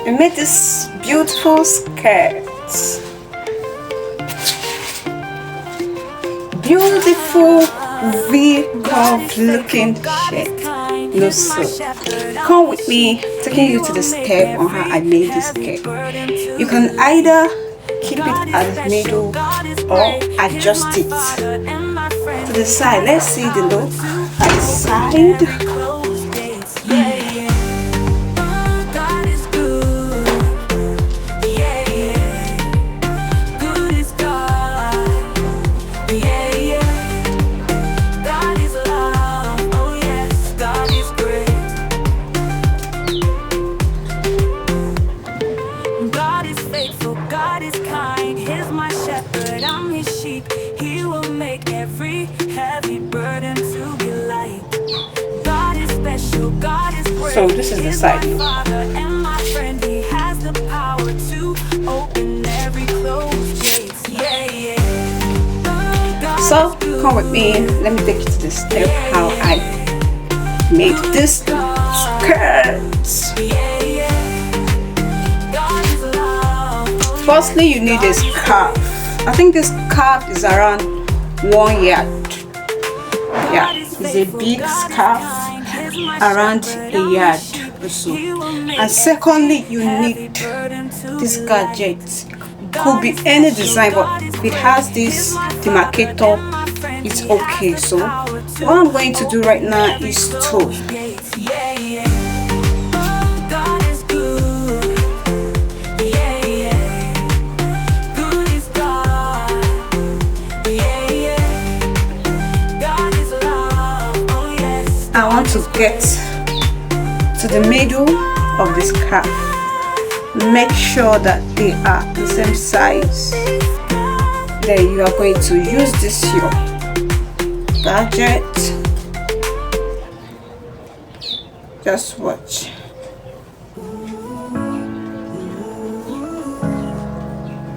I made this beautiful skirt. Beautiful V-curve looking shirt. Nosew. Come with me, taking you to the step on how I made this skirt. You can either keep it at the middle or adjust it to the side. Let's see the look at the side. So this is the side. So come with me, let me take you to the step how I made this skirt. Firstly, you need a scarf. I think this scarf is around 1 yard. Yeah, it's a big scarf, around a yard or so. And secondly, you need this gadget. Could be any design, but if it has this demarcator, it's okay. So what I'm going to do right now is to I want to get to the middle of this scarf. Make sure that they are the same size. Then you are going to use this your gadget. Just watch.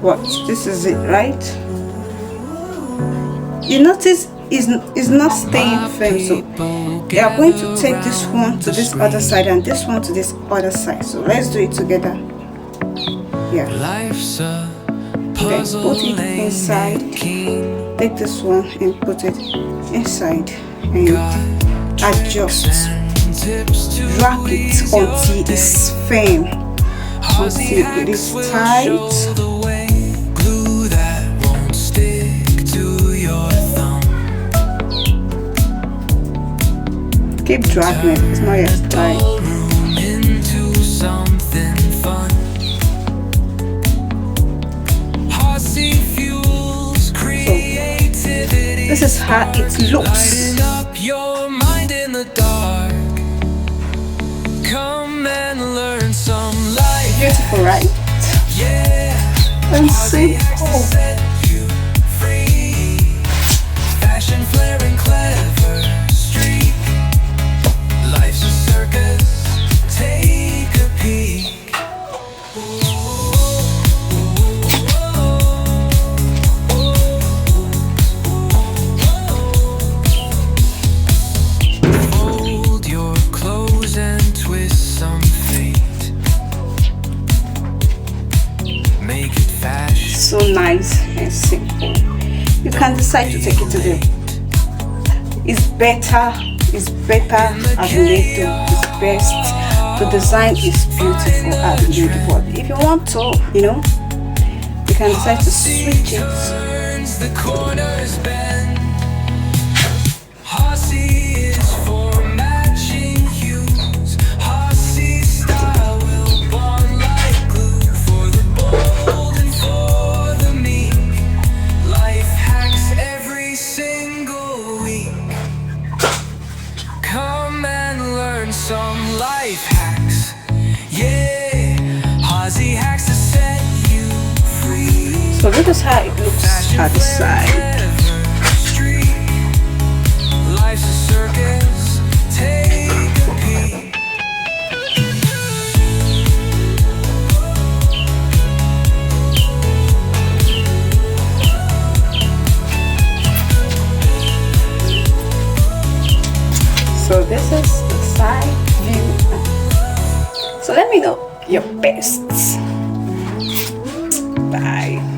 Watch, this is it, right? You notice is not staying firm, so you are going to take this one to this other side and this one to this other side. So let's do it together. Yeah, then put it inside, take this one and put it inside and adjust, drag it until it's firm, until it is tight. Keep dragging it, it's not yet tight. So, this is how it looks. Beautiful, right? And simple. So nice and simple. You can decide to take it to the it's better as made to, it's best. The design is beautiful as made, but if you want to, you know, you can decide to switch it. Some life hacks, yeah, Aussie hacks to set you free. So this is how it looks at the side. Life's a circus, take a peek. So this is the side view. So let me know your best. Bye.